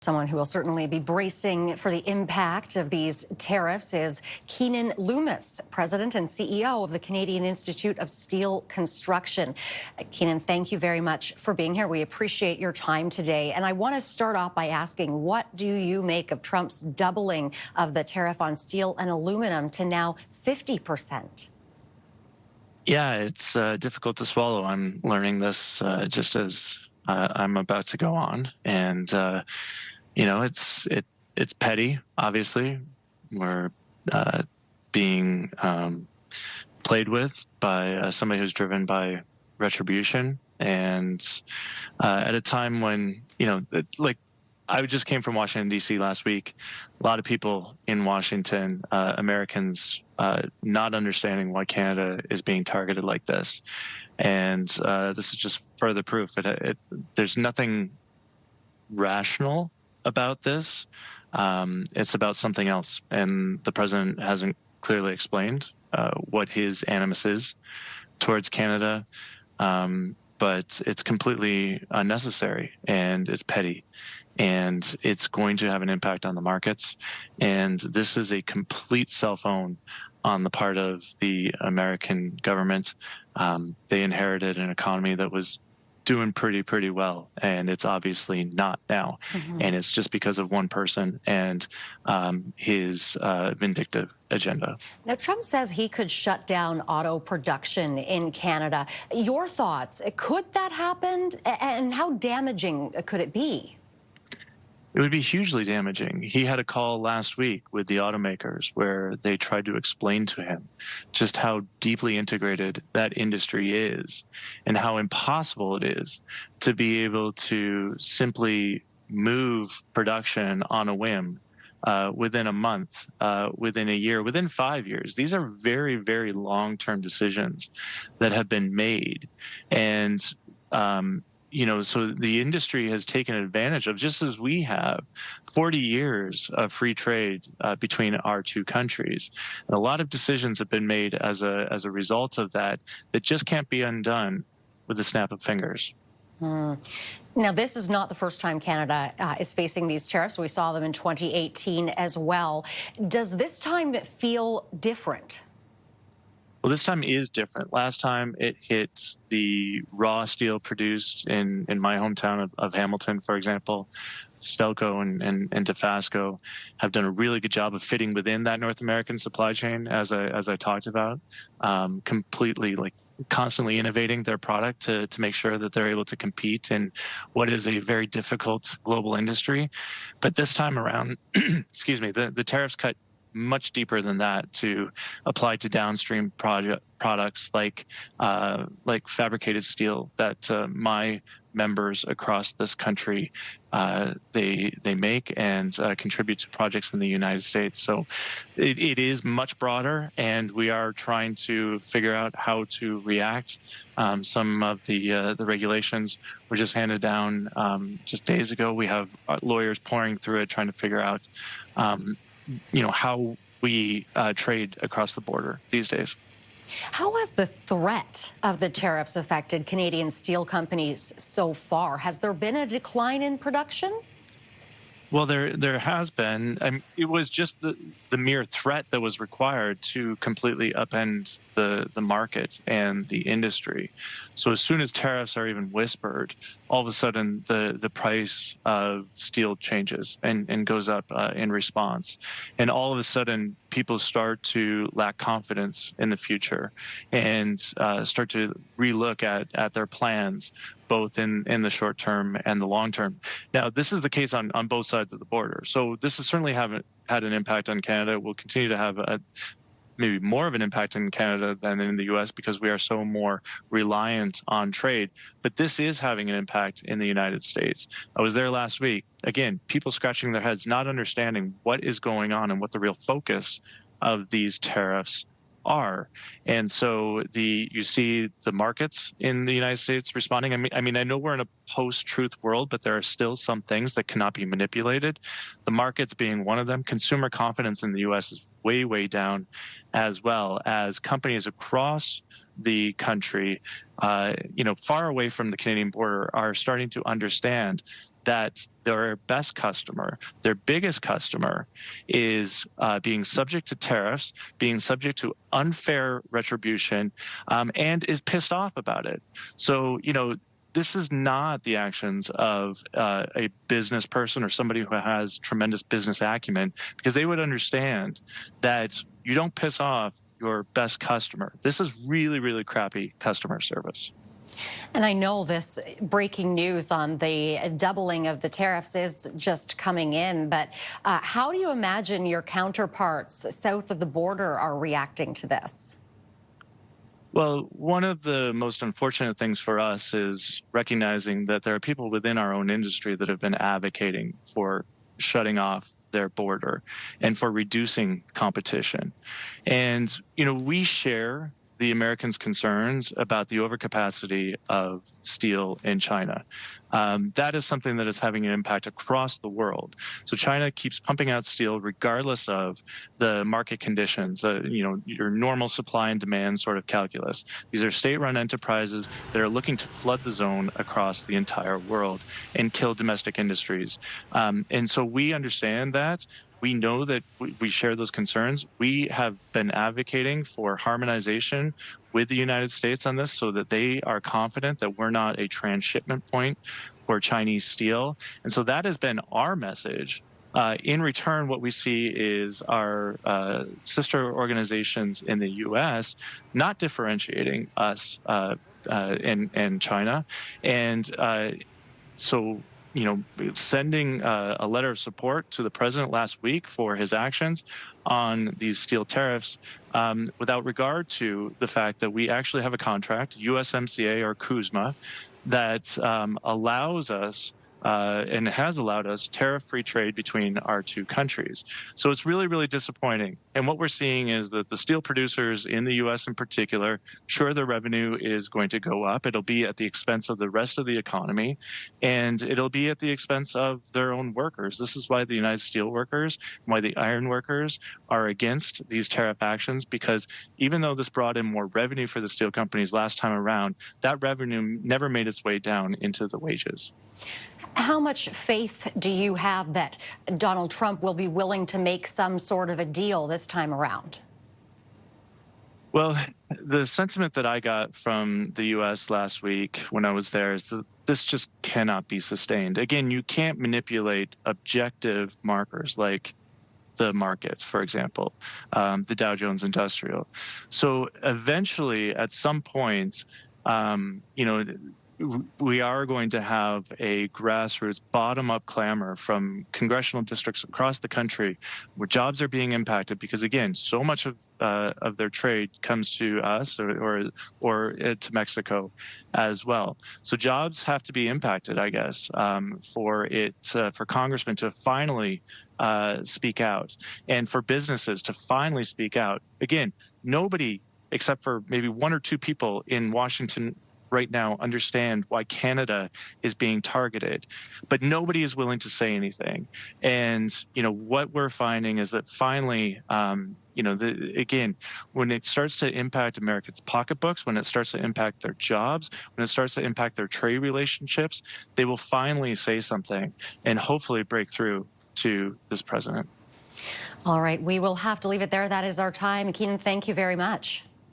Someone who will certainly be bracing for the impact of these tariffs is Keanin Loomis, President and CEO of the Canadian Institute of Steel Construction. Keanin, thank you very much for being here. We appreciate your time today. And I want to start off by asking, what do you make of Trump's doubling of the tariff on steel and aluminum to now 50%? Yeah, it's difficult to swallow. I'm learning this just as I'm about to go on, and it's petty. Obviously, we're being played with by somebody who's driven by retribution, and at a time when like I just came from Washington, D.C. last week. A lot of people in Washington, Americans, not understanding why Canada is being targeted like this. And this is just further proof. There's nothing rational about this. It's about something else. And the president hasn't clearly explained what his animus is towards Canada. But it's completely unnecessary, and it's petty, and it's going to have an impact on the markets. And this is a complete cell-phone on the part of the American government. They inherited an economy that was doing pretty well, and it's obviously not now. And it's just because of one person and his vindictive agenda. Now, Trump says he could shut down auto production in Canada. Your thoughts, could that happen, and how damaging could it be? It would be hugely damaging. He had a call last week with the automakers where they tried to explain to him just how deeply integrated that industry is and how impossible it is to be able to simply move production on a whim within a month, within a year, within 5 years. These are very long-term decisions that have been made. And so the industry has taken advantage of, just as we have, 40 years of free trade between our two countries. And a lot of decisions have been made as a result of that just can't be undone with a snap of fingers. Now, this is not the first time Canada is facing these tariffs. We saw them in 2018 as well. Does this time feel different? Well, this time is different. Last time it hit the raw steel produced in my hometown of Hamilton, for example. Stelco and Dofasco have done a really good job of fitting within that North American supply chain, as I talked about, completely, like, constantly innovating their product to make sure that they're able to compete in what is a very difficult global industry. But this time around, excuse me, the tariffs cut much deeper than that to apply to downstream products like fabricated steel that my members across this country they make and contribute to projects in the United States. So it is much broader, and we are trying to figure out how to react. Some of the regulations were just handed down just days ago. We have lawyers pouring through it, trying to figure out how we trade across the border these days. How has the threat of the tariffs affected Canadian steel companies so far? Has there been a decline in production? Well, there has been. It was just the mere threat that was required to completely upend the market and the industry. So as soon as tariffs are even whispered, all of a sudden the price of steel changes and goes up in response. And all of a sudden people start to lack confidence in the future and start to relook at their plans, both in the short term and the long term. Now, this is the case on both sides of the border. So this has certainly haven't had an impact on Canada. It will continue to have maybe more of an impact in Canada than in the U.S. because we are so more reliant on trade. But this is having an impact in the United States. I was there last week. Again, people scratching their heads, not understanding what is going on and what the real focus of these tariffs are. And so you see the markets in the United States responding. I mean, I know we're in a post-truth world, but there are still some things that cannot be manipulated. The markets being one of them. Consumer confidence in the U.S. is way down, as well as companies across the country, far away from the Canadian border, are starting to understand that their best customer, their biggest customer, is being subject to tariffs, being subject to unfair retribution, and is pissed off about it. So, this is not the actions of a business person or somebody who has tremendous business acumen, because they would understand that you don't piss off your best customer. This is really, really crappy customer service. And I know this breaking news on the doubling of the tariffs is just coming in, but how do you imagine your counterparts south of the border are reacting to this? Well, one of the most unfortunate things for us is recognizing that there are people within our own industry that have been advocating for shutting off their border and for reducing competition. And, we share the Americans' concerns about the overcapacity of steel in China. That is something that is having an impact across the world. So China keeps pumping out steel regardless of the market conditions, your normal supply and demand sort of calculus. These are state-run enterprises that are looking to flood the zone across the entire world and kill domestic industries. And so we understand that. We know that we share those concerns. We have been advocating for harmonization with the United States on this so that they are confident that we're not a transshipment point for Chinese steel. And so that has been our message. In return, what we see is our sister organizations in the U.S. not differentiating us and China. And so, sending a letter of support to the president last week for his actions on these steel tariffs, without regard to the fact that we actually have a contract, USMCA or CUSMA, that allows us and has allowed us tariff-free trade between our two countries. So it's really, really disappointing. And what we're seeing is that the steel producers in the U.S. in particular, sure, their revenue is going to go up. It'll be at the expense of the rest of the economy, and it'll be at the expense of their own workers. This is why the United Steelworkers, why the iron workers are against these tariff actions, because even though this brought in more revenue for the steel companies last time around, that revenue never made its way down into the wages. How much faith do you have that Donald Trump will be willing to make some sort of a deal this time around? Well, the sentiment that I got from the U.S. last week when I was there is that this just cannot be sustained. Again, you can't manipulate objective markers like the markets, for example, the Dow Jones Industrial. So eventually, at some point, we are going to have a grassroots bottom-up clamor from congressional districts across the country where jobs are being impacted because, again, so much of their trade comes to us or to Mexico as well. So jobs have to be impacted, I guess, for congressmen to finally speak out and for businesses to finally speak out. Again, nobody except for maybe one or two people in Washington right now understand why Canada is being targeted, but nobody is willing to say anything. And what we're finding is that finally, again, when it starts to impact Americans' pocketbooks, when it starts to impact their jobs, when it starts to impact their trade relationships, they will finally say something and hopefully break through to this president. All right, we will have to leave it there. That is our time. Keanin, thank you very much.